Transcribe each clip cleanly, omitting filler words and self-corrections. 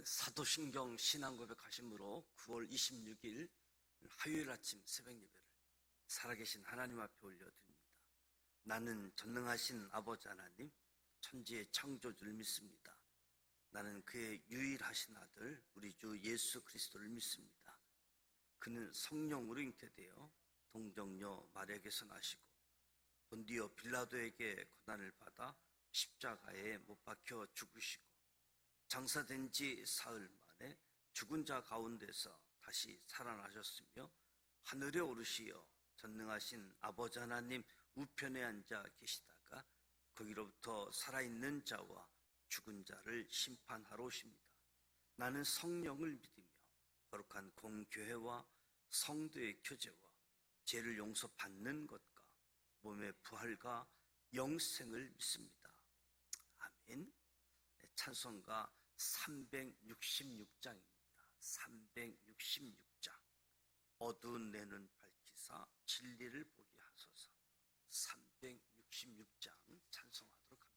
사도신경 신앙고백하심으로 9월 26일 화요일 아침 새벽 예배를 살아계신 하나님 앞에 올려드립니다. 나는 전능하신 아버지 하나님, 천지의 창조주를 믿습니다. 나는 그의 유일하신 아들 우리 주 예수 그리스도를 믿습니다. 그는 성령으로 잉태되어 동정녀 마리아에게서 나시고 본디오 빌라도에게 고난을 받아 십자가에 못 박혀 죽으시고 장사된 지 사흘 만에 죽은 자 가운데서 다시 살아나셨으며 하늘에 오르시어 전능하신 아버지 하나님 우편에 앉아 계시다가 거기로부터 살아있는 자와 죽은 자를 심판하러 오십니다. 나는 성령을 믿으며 거룩한 공교회와 성도의 교제와 죄를 용서받는 것과 몸의 부활과 영생을 믿습니다. 아멘. 찬송가 366장입니다. 366장. 어두운 내 눈 밝히사 진리를 보게 하소서. 366장 찬송하도록 합니다.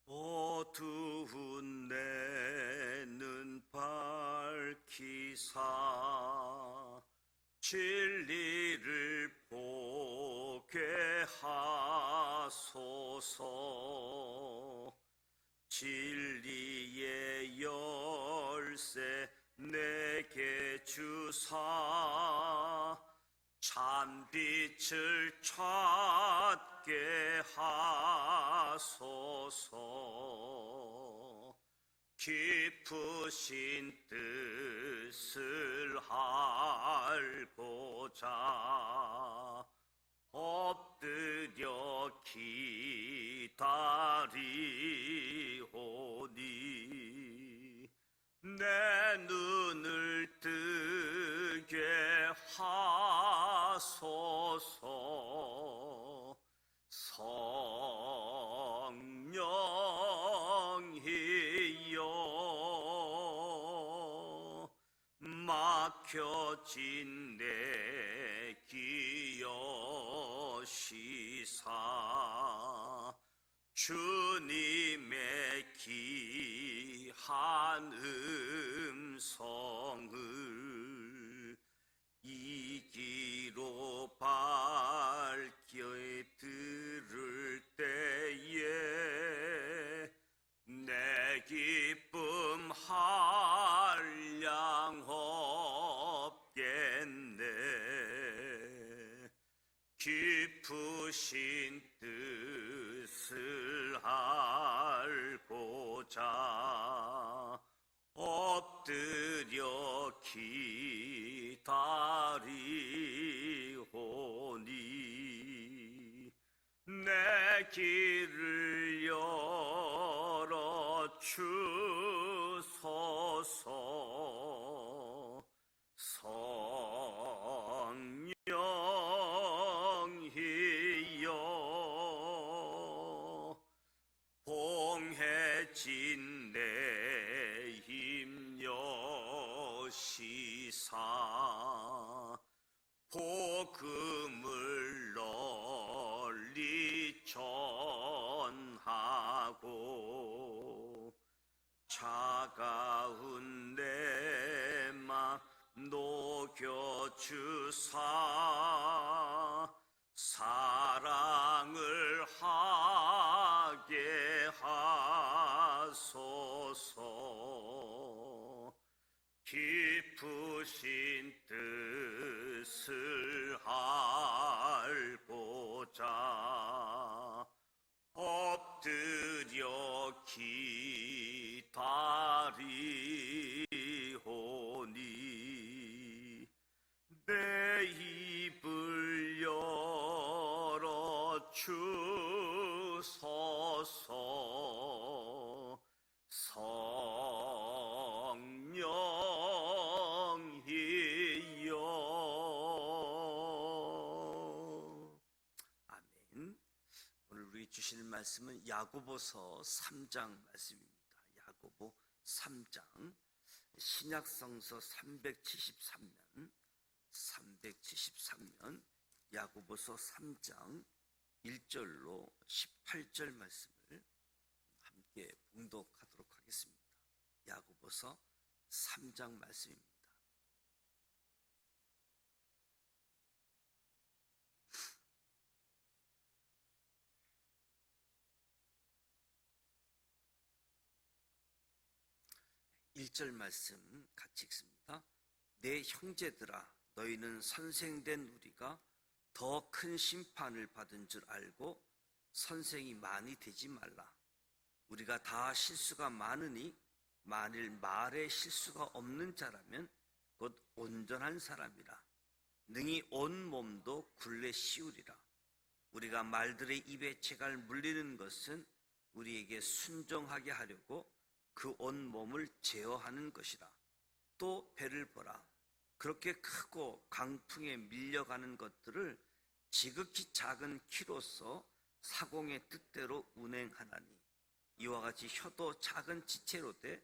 어두운 내 눈 밝히사 진리를 보게 하소서. 진리의 열쇠 내게 주사 참빛을 찾게 하소서. 깊으신 뜻을 알고자 엎드려 기다리오니 내 눈을 뜨게 하소서. 성령이여 막혀진 내 귀 여시사 주님의 귀한 음성을 이기로 밝혀 들을 때에 내 기쁨 한량 없겠네. 깊으신 뜻을 알고자 엎드려 기다리오니 내 길을 열어 주소서. 성령이여 봉해진 내 힘 여시사 복음을 널리 전하고 차가운 내 맘 녹여주사 사랑을 하게 하소서. 깊으신 뜻을 알고자 엎드려 기다리오니 내 입을 열어 주소서. 성령이여 아멘. 오늘 우리 주실 말씀은 야고보서 3장 말씀입니다. 야고보 3장, 신약성서 373면 야고보서 3장 1절로 18절 말씀을 함께 봉독하도록 하겠습니다. 야고보서 3장 말씀입니다. 일 절 말씀 같이 읽습니다. 내 형제들아, 너희는 선생된 우리가 더 큰 심판을 받은 줄 알고 선생이 많이 되지 말라. 우리가 다 실수가 많으니 만일 말에 실수가 없는 자라면 곧 온전한 사람이라. 능히 온 몸도 굴레 씌우리라. 우리가 말들의 입에 채갈 물리는 것은 우리에게 순종하게 하려고 그 온 몸을 제어하는 것이라. 또 배를 보라. 그렇게 크고 강풍에 밀려가는 것들을 지극히 작은 키로서 사공의 뜻대로 운행하나니 이와 같이 혀도 작은 지체로 돼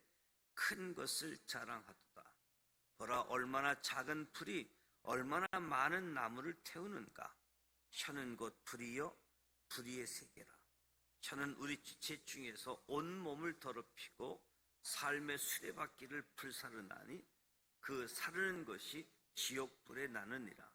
큰 것을 자랑하도다. 보라, 얼마나 작은 풀이 얼마나 많은 나무를 태우는가. 혀는 곧 불이요 불의의 세계라. 혀는 우리 지체 중에서 온 몸을 더럽히고 삶의 수레바퀴를 불사르나니 그 사르는 것이 지옥불에 나느니라.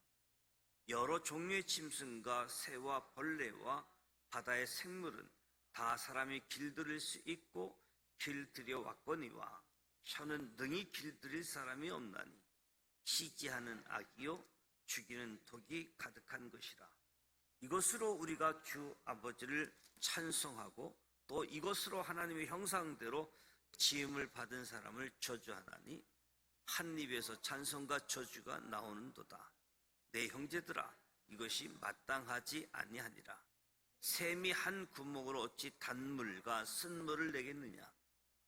여러 종류의 짐승과 새와 벌레와 바다의 생물은 다 사람이 길들일 수 있고 길들여 왔거니와 혀는 능히 길들일 사람이 없나니 시기하는 악이요 죽이는 독이 가득한 것이라. 이것으로 우리가 주 아버지를 찬송하고 또 이것으로 하나님의 형상대로 지음을 받은 사람을 저주하나니 한 입에서 찬송과 저주가 나오는도다. 내 형제들아, 이것이 마땅하지 아니하니라. 샘이 한 구멍으로 어찌 단물과 쓴물을 내겠느냐.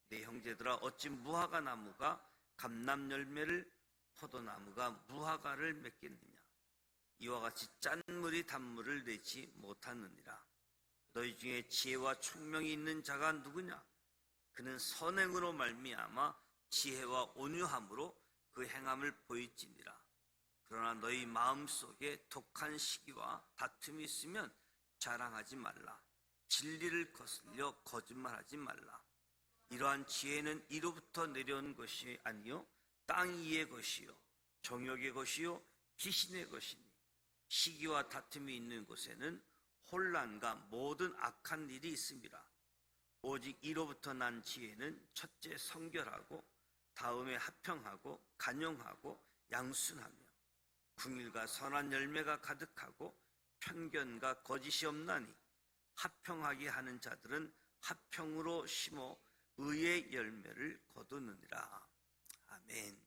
내 형제들아, 어찌 무화과 나무가 감람 열매를, 포도나무가 무화과를 맺겠느냐. 이와 같이 짠물이 단물을 내지 못하느니라. 너희 중에 지혜와 총명이 있는 자가 누구냐? 그는 선행으로 말미암아 지혜와 온유함으로 그 행함을 보일지니라. 그러나 너희 마음속에 독한 시기와 다툼이 있으면 자랑하지 말라. 진리를 거슬려 거짓말하지 말라. 이러한 지혜는 이로부터 내려온 것이 아니요 땅 위의 것이요 정욕의 것이요 귀신의 것이니 시기와 다툼이 있는 곳에는 혼란과 모든 악한 일이 있음이라. 오직 이로부터 난 지혜는 첫째 성결하고 다음에 화평하고 간용하고 양순하며 긍휼과 선한 열매가 가득하고 편견과 거짓이 없나니 화평하게 하는 자들은 화평으로 심어 의의 열매를 거두느니라. 아멘.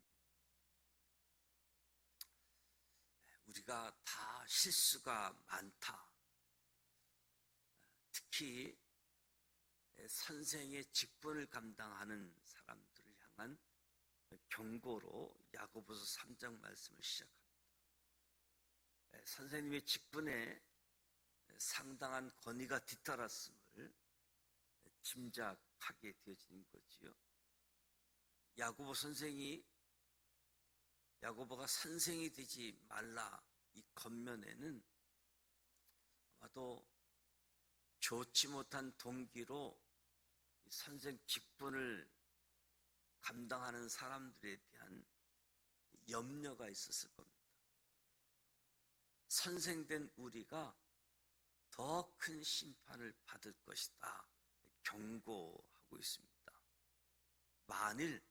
우리가 다 실수가 많다. 특히 선생의 직분을 감당하는 사람들을 향한 경고로 야고보서 3장 말씀을 시작합니다. 선생님의 직분에 상당한 권위가 뒤따랐음을 짐작하게 되어지는 거지요. 야고보가 선생이 되지 말라 이 겉면에는 아마도 좋지 못한 동기로 선생 직분을 감당하는 사람들에 대한 염려가 있었을 겁니다. 선생된 우리가 더 큰 심판을 받을 것이다 경고하고 있습니다. 만일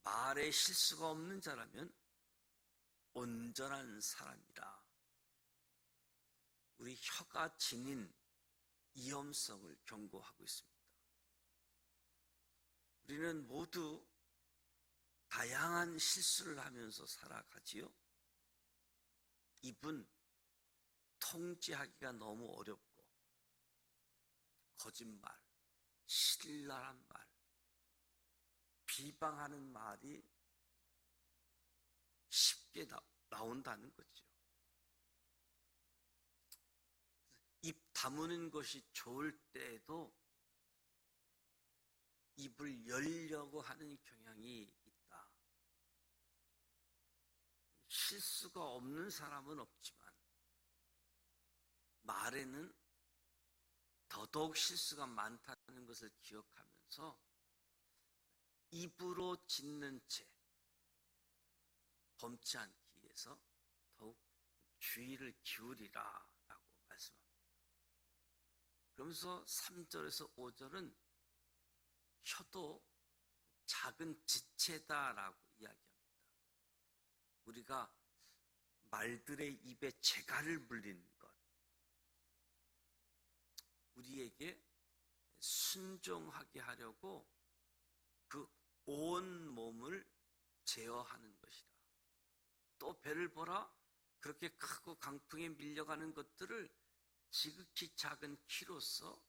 말에 실수가 없는 자라면 온전한 사람이라. 우리 혀가 지닌 위험성을 경고하고 있습니다. 우리는 모두 다양한 실수를 하면서 살아가지요. 입은 통제하기가 너무 어렵고 거짓말, 신랄한 말, 비방하는 말이 쉽게 나온다는 거죠. 입 다무는 것이 좋을 때에도 입을 열려고 하는 경향이 있다. 실수가 없는 사람은 없지만 말에는 더더욱 실수가 많다는 것을 기억하면서 입으로 짓는 죄 범치 않기 위해서 더욱 주의를 기울이라 라고 말씀합니다. 그러면서 3절에서 5절은 혀도 작은 지체다라고 이야기합니다. 우리가 말들의 입에 재갈을 물리는 것, 우리에게 순종하게 하려고 그 온 몸을 제어하는 것이다. 또 배를 보라, 그렇게 크고 강풍에 밀려가는 것들을 지극히 작은 키로서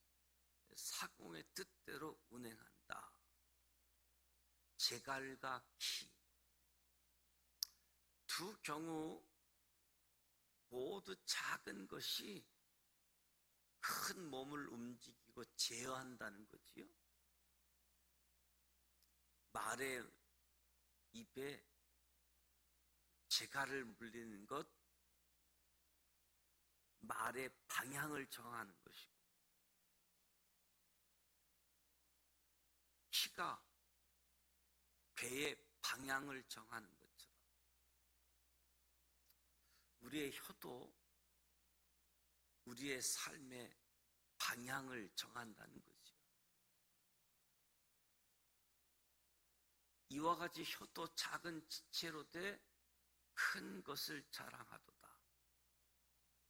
사공의 뜻대로 운행한다. 재갈과 키, 두 경우 모두 작은 것이 큰 몸을 움직이고 제어한다는 거지요. 말의 입에 재갈을 물리는 것, 말의 방향을 정하는 것이고, 키가 배의 방향을 정하는 것처럼 우리의 혀도 우리의 삶의 방향을 정한다는 거죠. 이와 같이 혀도 작은 지체로 돼 큰 것을 자랑하도다.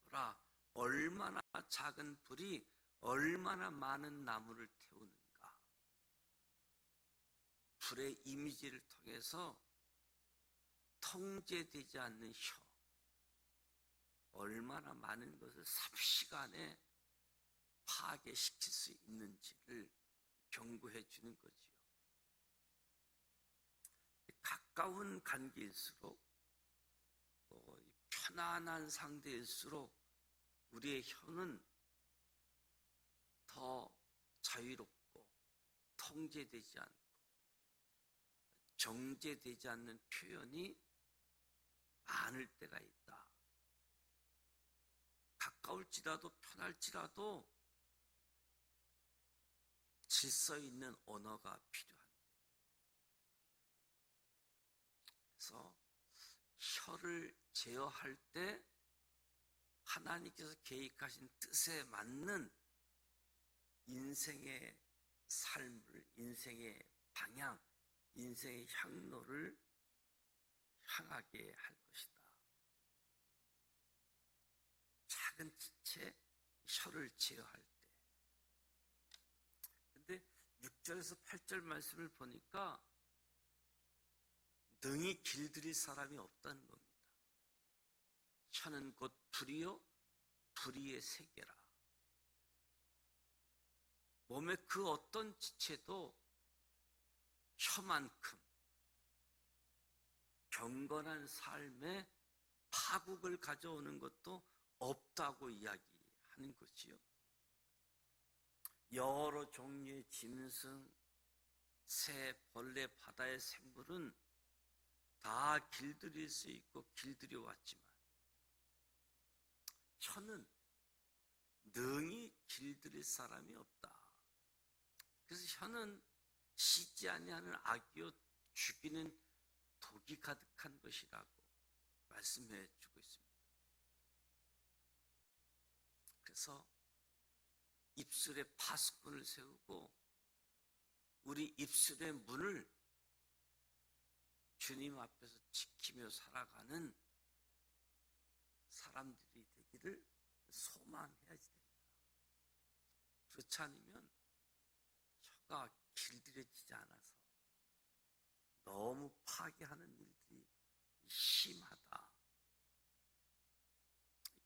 보라, 얼마나 작은 불이 얼마나 많은 나무를 태우는가. 불의 이미지를 통해서 통제되지 않는 혀, 얼마나 많은 것을 삽시간에 파괴시킬 수 있는지를 경고해 주는 거지요. 가까운 관계일수록 또 편안한 상대일수록 우리의 혀는 더 자유롭고 통제되지 않고 정제되지 않는 표현이 많을 때가 있다. 가까울지라도 편할지라도 질서 있는 언어가 필요한데, 그래서 혀를 제어할 때 하나님께서 계획하신 뜻에 맞는 인생의 삶을, 인생의 방향, 인생의 향로를 향하게 할 것이다. 작은 지체, 혀를 제어할 때. 근데 6절에서 8절 말씀을 보니까 능히 길들일 사람이 없다는 겁니다. 혀는 곧 불이요, 불의의 세계라. 몸의 그 어떤 지체도 혀만큼 경건한 삶에 파국을 가져오는 것도 없다고 이야기하는 거지요. 여러 종류의 짐승, 새, 벌레, 바다의 생물은 다 길들일 수 있고 길들여 왔지만 혀는 능히 길들일 사람이 없다. 그래서 혀는 씻지 아니하는 악이요 죽이는 독이 가득한 것이라고 말씀해 주고 있습니다. 그래서 입술에 파수꾼을 세우고 우리 입술의 문을 주님 앞에서 지키며 살아가는 사람들이 되기를 소망해야지 됩니다. 그렇지 않으면 혀가 길들여지지 않아서 너무 파괴하는 일들이 심하다.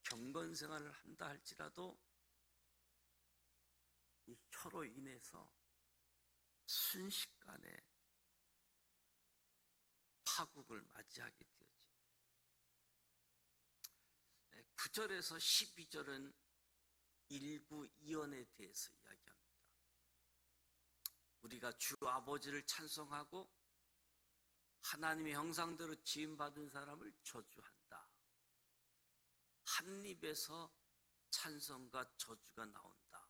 경건 생활을 한다 할지라도 이 혀로 인해서 순식간에 파국을 맞이하게 되었지. 9절에서 12절은 일구이연에 대해서 이야기합니다. 우리가 주 아버지를 찬송하고 하나님의 형상대로 지음받은 사람을 저주한다. 한 입에서 찬송과 저주가 나온다.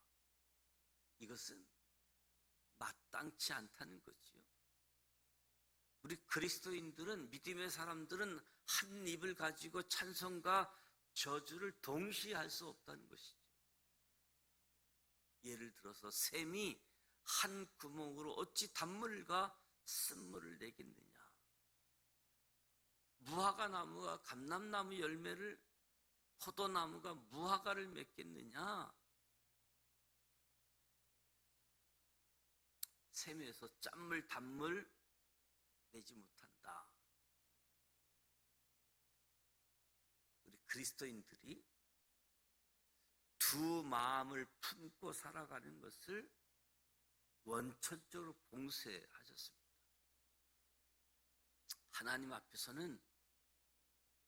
이것은 마땅치 않다는 거지요. 우리 그리스도인들은, 믿음의 사람들은 한 입을 가지고 찬송과 저주를 동시에 할 수 없다는 것이죠. 예를 들어서 샘이 한 구멍으로 어찌 단물과 쓴물을 내겠느냐. 무화과 나무가 감람나무 열매를, 포도나무가 무화과를 맺겠느냐. 샘에서 짠물 단물 내지 못한다. 우리 그리스도인들이 두 마음을 품고 살아가는 것을 원천적으로 봉쇄하셨습니다. 하나님 앞에서는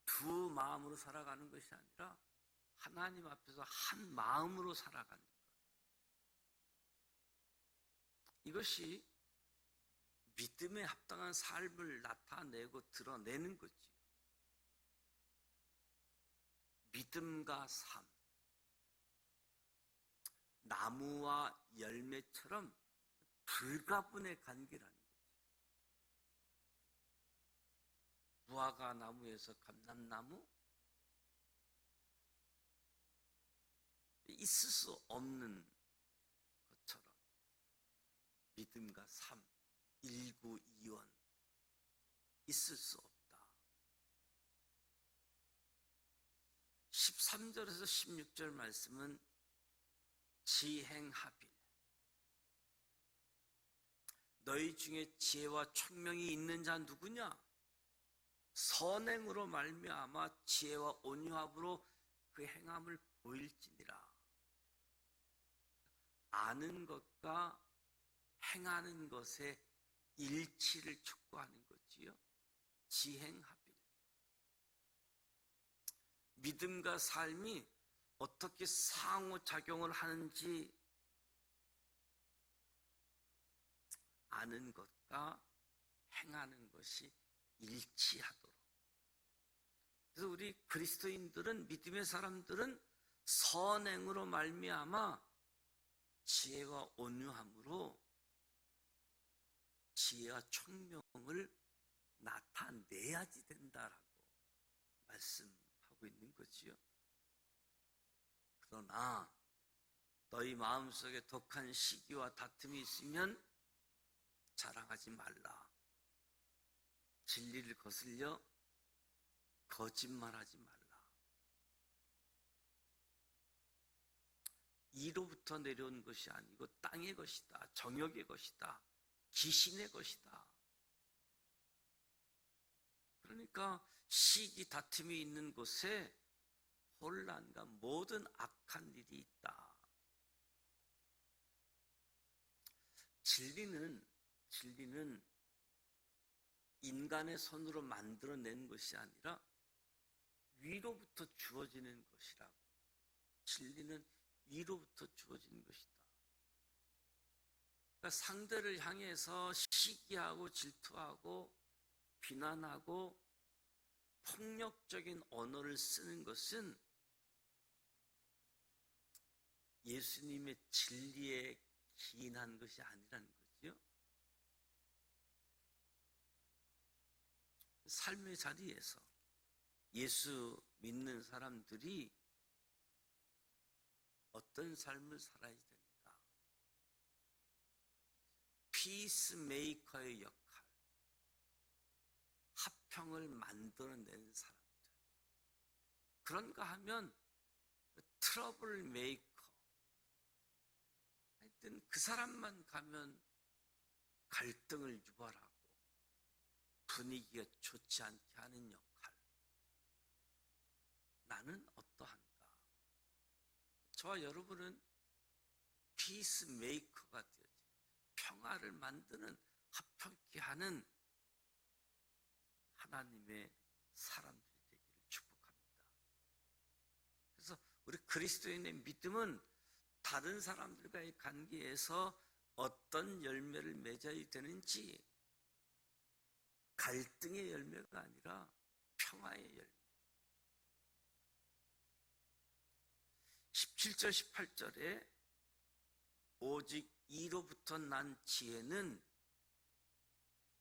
두 마음으로 살아가는 것이 아니라 하나님 앞에서 한 마음으로 살아가는 것. 이것이 믿음에 합당한 삶을 나타내고 드러내는 거지요. 믿음과 삶, 나무와 열매처럼 불가분의 관계라는 거지. 무화과 나무에서 감람나무, 있을 수 없는 것처럼 믿음과 삶, 일구이원 있을 수 없다. 13절에서 16절 말씀은 지행하빌, 너희 중에 지혜와 총명이 있는 자 누구냐? 선행으로 말미암아 지혜와 온유함으로 그 행함을 보일지니라. 아는 것과 행하는 것의 일치를 촉구하는 거지요. 지행하빌. 믿음과 삶이 어떻게 상호작용을 하는지 아는 것과 행하는 것이 일치하도록. 그래서 우리 그리스도인들은, 믿음의 사람들은 선행으로 말미암아 지혜와 온유함으로 지혜와 총명을 나타내야지 된다라고 말씀하고 있는 거지요. 그러나 너희 마음속에 독한 시기와 다툼이 있으면 자랑하지 말라. 진리를 거슬려 거짓말하지 말라. 이로부터 내려온 것이 아니고 땅의 것이다. 정욕의 것이다. 귀신의 것이다. 그러니까 시기 다툼이 있는 곳에 혼란과 모든 악한 일이 있다. 진리는 인간의 손으로 만들어낸 것이 아니라 위로부터 주어지는 것이라고. 진리는 위로부터 주어지는 것이다. 그러니까 상대를 향해서 시기하고 질투하고 비난하고 폭력적인 언어를 쓰는 것은 예수님의 진리에 기인한 것이 아니라는 거지요. 삶의 자리에서 예수 믿는 사람들이 어떤 삶을 살아야 되는가? 피스메이커의 역할, 화평을 만들어내는 사람들. 그런가 하면 트러블 메이커, 하여튼 그 사람만 가면 갈등을 유발하고 분위기가 좋지 않게 하는 역할. 나는 어떠한가? 저와 여러분은 피스메이커가 되어지, 평화를 만드는, 화평케 하는 하나님의 사람들이 되기를 축복합니다. 그래서 우리 그리스도인의 믿음은 다른 사람들과의 관계에서 어떤 열매를 맺어야 되는지 갈등의 열매가 아니라 평화의 열매. 17절 18절에 오직 이로부터 난 지혜는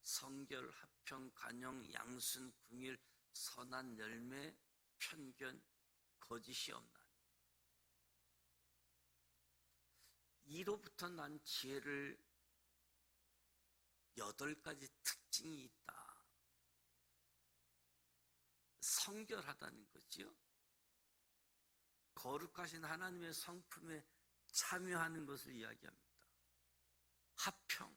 성결, 화평, 간용, 양순, 긍휼, 선한 열매, 편견, 거짓이 없나니. 이로부터 난 지혜를 8가지 특징이 있다. 성결하다는 거지요. 거룩하신 하나님의 성품에 참여하는 것을 이야기합니다. 화평,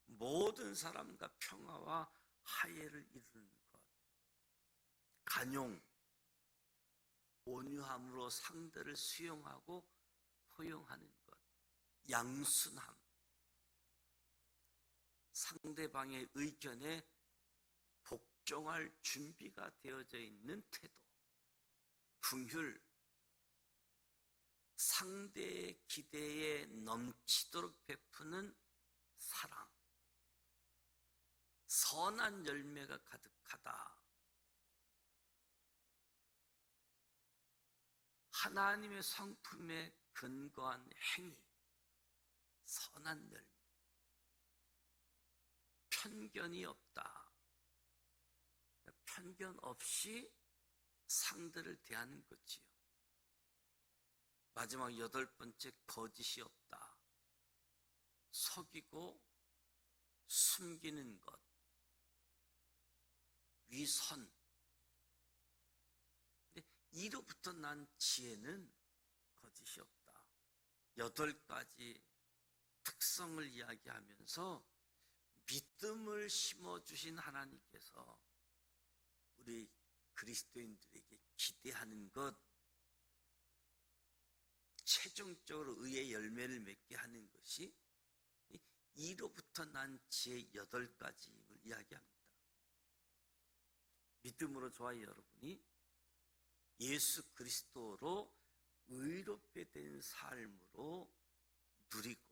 모든 사람과 평화와 화해를 이루는 것. 간용, 온유함으로 상대를 수용하고 포용하는 것. 양순함, 상대방의 의견에 복종할 준비가 되어져 있는 태도. 긍휼, 상대의 기대에 넘치도록 베푸는 사랑. 선한 열매가 가득하다. 하나님의 성품에 근거한 행위, 선한 열매. 편견이 없다. 편견 없이 상대를 대하는 거지요. 마지막 8번째, 거짓이 없다. 속이고 숨기는 것. 위선. 근데 이로부터 난 지혜는 거짓이 없다. 8가지 특성을 이야기하면서 믿음을 심어주신 하나님께서 우리 그리스도인들에게 기대하는 것, 최종적으로 의의 열매를 맺게 하는 것이 이로부터 난 지혜 8가지임을 이야기합니다. 믿음으로 저와 여러분이 예수 그리스도로 의롭게 된 삶으로 누리고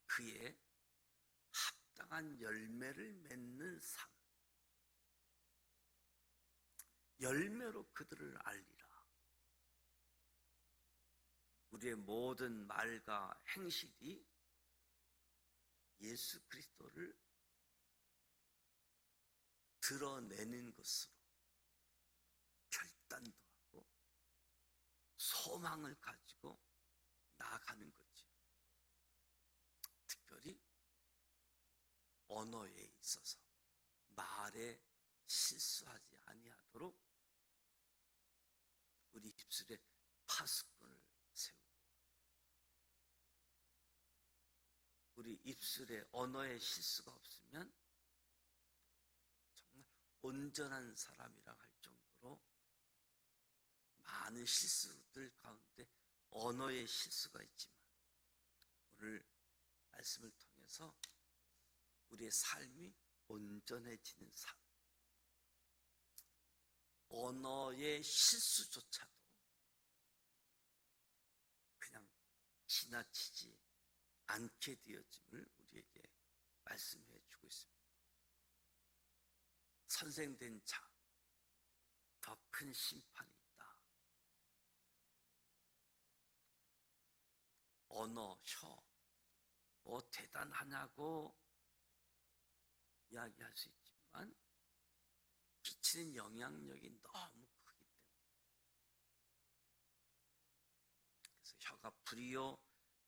그의 합당한 열매를 맺는 삶. 열매로 그들을 알리라. 우리의 모든 말과 행실이 예수 그리스도를 드러내는 것으로 결단도 하고 소망을 가지고 나아가는 거지요. 특별히 언어에 있어서 말에 실수하지 아니하도록 우리 입술에 파수꾼을 세우고 우리 입술에 언어에 실수가 없으면 정말 온전한 사람이라 할 정도로 많은 실수들 가운데 언어에 실수가 있지만 오늘 말씀을 통해서 우리의 삶이 온전해지는 삶. 언어의 실수조차도 그냥 지나치지 않게 되어짐을 우리에게 말씀해 주고 있습니다. 선생된 자, 더 큰 심판이 있다. 언어, 혀, 뭐 대단하냐고 이야기할 수 있지만 끼치는 영향력이 너무 크기 때문에 그래서 혀가 불이요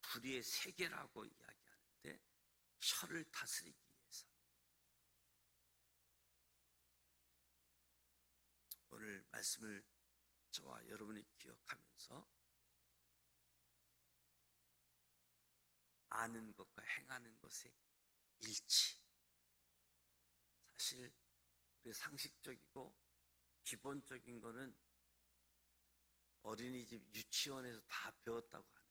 불의의 세계라고 이야기하는데 혀를 다스리기 위해서 오늘 말씀을 저와 여러분이 기억하면서 아는 것과 행하는 것의 일치. 사실 우리 상식적이고 기본적인 거는 어린이집 유치원에서 다 배웠다고 하는데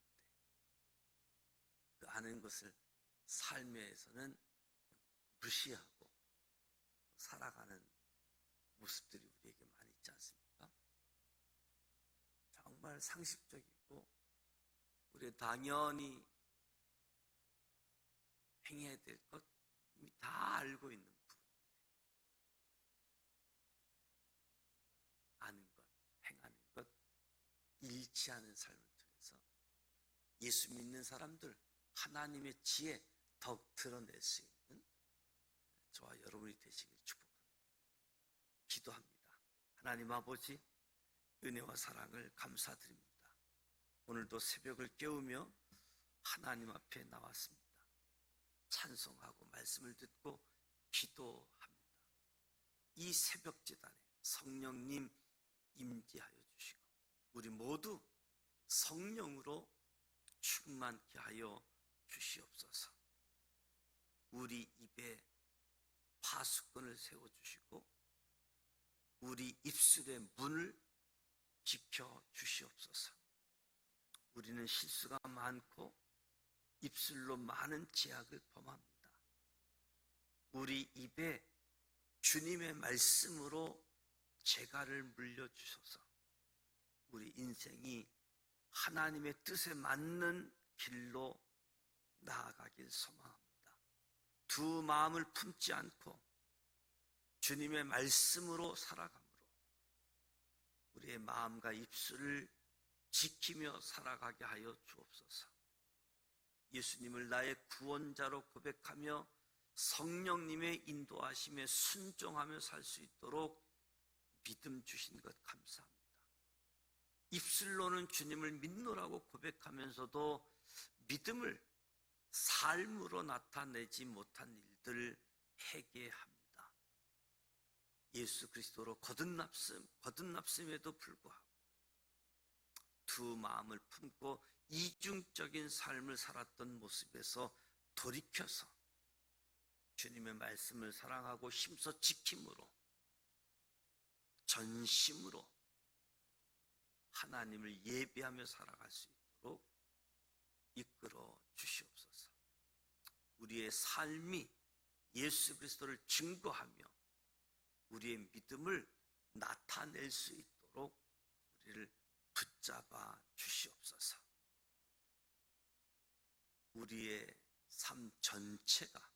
그 아는 것을 삶에서는 무시하고 살아가는 모습들이 우리에게 많이 있지 않습니까? 정말 상식적이고 우리 당연히 행해야 될 것 이미 다 알고 있는 부분인데 아는 것, 행하는 것 잃지 않은 삶을 통해서 예수 믿는 사람들 하나님의 지혜 더욱 드러낼 수 있는 저와 여러분이 되시길 축복합니다. 기도합니다. 하나님 아버지, 은혜와 사랑을 감사드립니다. 오늘도 새벽을 깨우며 하나님 앞에 나왔습니다. 찬송하고 말씀을 듣고 기도합니다. 이 새벽 제단에 성령님 임재하여 주시고 우리 모두 성령으로 충만케 하여 주시옵소서. 우리 입에 파수꾼을 세워주시고 우리 입술의 문을 지켜 주시옵소서. 우리는 실수가 많고 입술로 많은 죄악을 범합니다. 우리 입에 주님의 말씀으로 죄가를 물려주셔서 우리 인생이 하나님의 뜻에 맞는 길로 나아가길 소망합니다. 두 마음을 품지 않고 주님의 말씀으로 살아감으로 우리의 마음과 입술을 지키며 살아가게 하여 주옵소서. 예수님을 나의 구원자로 고백하며 성령님의 인도하심에 순종하며 살 수 있도록 믿음 주신 것 감사합니다. 입술로는 주님을 믿노라고 고백하면서도 믿음을 삶으로 나타내지 못한 일들을 회개합니다. 예수 그리스도로 거듭났음에도 불구하고 두 마음을 품고 이중적인 삶을 살았던 모습에서 돌이켜서 주님의 말씀을 사랑하고 힘써 지킴으로 전심으로 하나님을 예배하며 살아갈 수 있도록 이끌어 주시옵소서. 우리의 삶이 예수 그리스도를 증거하며 우리의 믿음을 나타낼 수 있도록 우리를 붙잡아 주시옵소서. 우리의 삶 전체가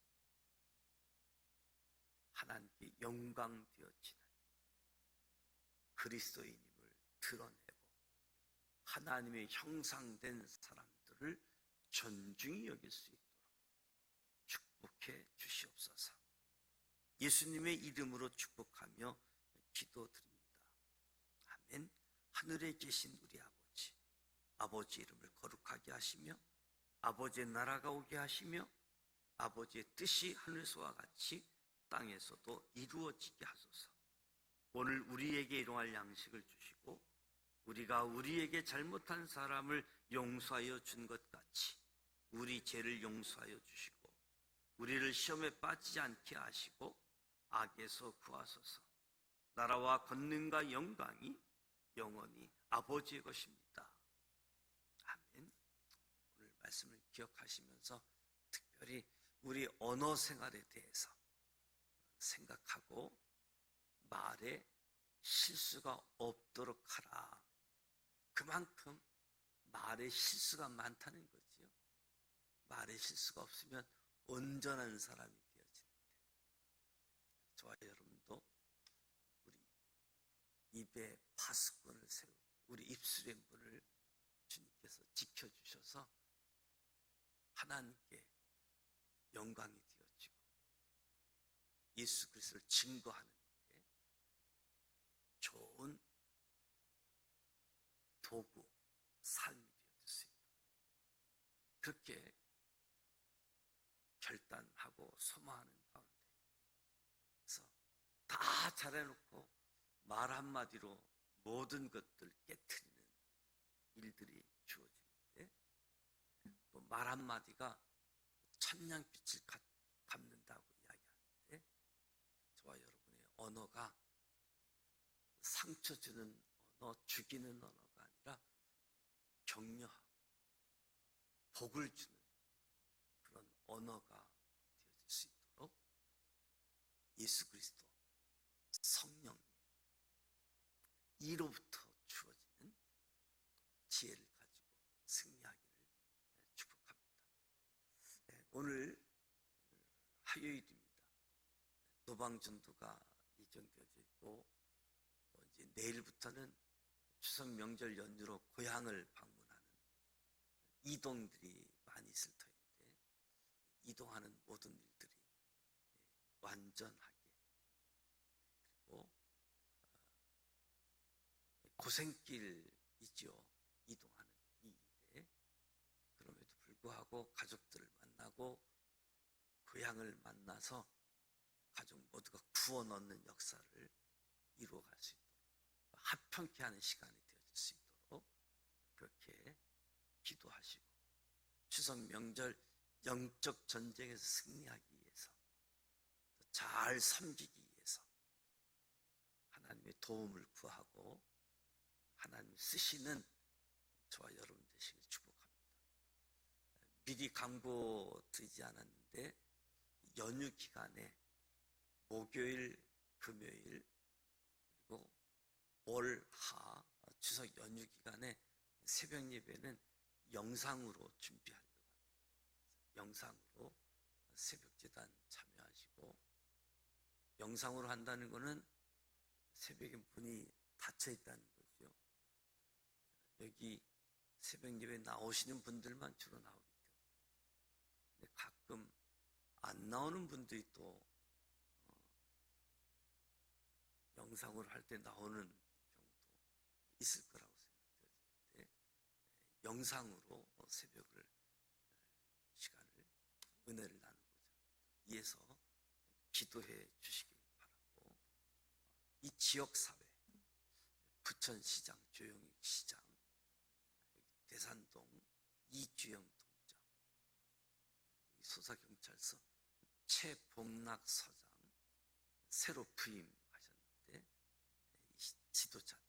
하나님께 영광 되어지는 그리스도인임을 드러내고 하나님의 형상된 사람들을 존중히 여길 수 있도록 축복해 주시옵소서. 예수님의 이름으로 축복하며 기도드립니다. 아멘. 하늘에 계신 우리 아버지, 아버지 이름을 거룩하게 하시며 아버지의 나라가 오게 하시며 아버지의 뜻이 하늘에서와 같이 땅에서도 이루어지게 하소서. 오늘 우리에게 일용할 양식을 주시고 우리가 우리에게 잘못한 사람을 용서하여 준 것 같이 우리 죄를 용서하여 주시고 우리를 시험에 빠지지 않게 하시고 악에서 구하소서. 나라와 권능과 영광이 영원히 아버지의 것입니다. 아멘. 오늘 말씀을 기억하시면서 특별히 우리 언어 생활에 대해서 생각하고 말에 실수가 없도록 하라. 그만큼 말에 실수가 많다는 거지요. 말에 실수가 없으면 온전한 사람이 되어지는데 저와 여러분도 우리 입에 파수꾼을 세우고 우리 입술의 문을 주님께서 지켜주셔서 하나님께 영광이 되어지고 예수 그리스도를 증거하는 데 좋은 도구, 삶이 되어질 수 있도록 그렇게 결단하고 소망하는 가운데 그래서 다 잘해놓고 말 한마디로 모든 것들 깨트리는 일들이 주어지는데 또 말 한마디가 천냥빛을 갚는다고 이야기하는데 저와 여러분의 언어가 상처 주는 언어, 죽이는 언어가 아니라 격려하고 복을 주는 그런 언어가 되어질 수 있도록 예수 그리스도 성령님 이로부터 주어지는 지혜를 가지고 승리하기를 오늘 화요일입니다. 노방전도가 예정되어져 있고 또 이제 내일부터는 추석 명절 연휴로 고향을 방문하는 이동들이 많이 있을 터인데 이동하는 모든 일들이 완전하게 그리고 고생길이죠. 이동하는 이 일에 그럼에도 불구하고 가족들을 만나고 고향을 만나서 가족 모두가 구원 얻는 역사를 이루어갈 수 있도록 합평케 하는 시간이 되어질 수 있도록 그렇게 기도하시고 추석 명절 영적 전쟁에서 승리하기 위해서 잘 섬기기 위해서 하나님의 도움을 구하고 하나님 쓰시는 저와 여러분 되시길 축복합니다. 미리 광고 드리지 않았는데 연휴 기간에 목요일, 금요일 그리고 올, 하 추석 연휴 기간에 새벽 예배는 영상으로 준비하려고 합니다. 영상으로 새벽 제단 참여하시고 영상으로 한다는 것은 새벽에 문이 닫혀 있다는 거죠. 여기 새벽 예배 나오시는 분들만 주로 나오기 때문에 근데 가끔 안 나오는 분들이 또 영상으로 할 때 나오는 경우도 있을 거라고 생각되어지는데 영상으로 새벽을 시간을 은혜를 나누고자 합니다. 이에서 기도해 주시길 바라고 이 지역사회 부천시장, 조영익시장, 대산동 이주영 동장, 소사경찰서 최봉락서장 새로 부임하셨는데 이 지도자들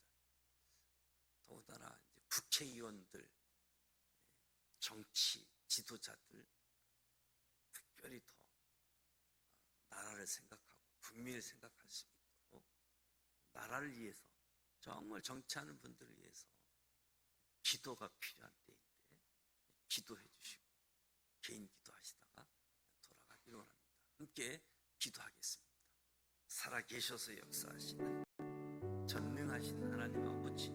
더군다나 이제 국회의원들 정치 지도자들 특별히 더 나라를 생각하고 국민을 생각할 수 있도록 나라를 위해서 정말 정치하는 분들을 위해서 기도가 필요한 때인데 기도해 주시고 개인 기도하시다가 돌아가기를 원합니다. 함께 기도하겠습니다. 살아계셔서 역사하시는 전능하신 하나님 아버지